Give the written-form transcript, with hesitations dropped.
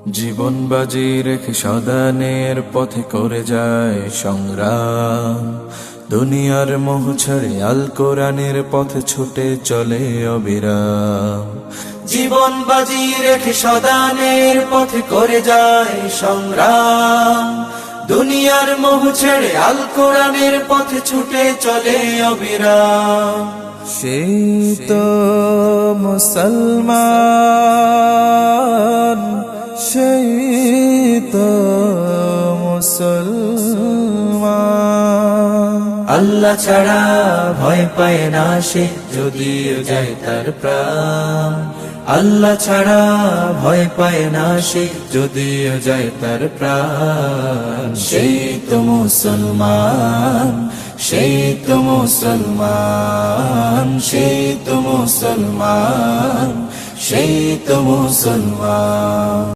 জীবন বাজি রেখে সদানের পথে করে যায় সংগ্রাম। দুনিয়ার মোহ ছেড়ে আল কোরআনের পথে ছুটে চলে অবিরাম। জীবন বাজি রেখে সদানের পথে করে যায় সংগ্রাম। দুনিয়ার মোহ ছেড়ে আল কোরআনের পথে ছুটে চলে অবিরাম। সেই তো মুসলমান, সেই তো মুসলমান। আল্লাহ ছাড়া ভয় পায় না সে, যদিও যায় তার প্রাণ। আল্লাহ ছাড়া ভয় পায় না সে, যদিও যায় তার প্রাণ। সেই তো মুসলমান, সেই তো মুসলমান, সেই তো মুসলমান, সেই তো মুসলমান।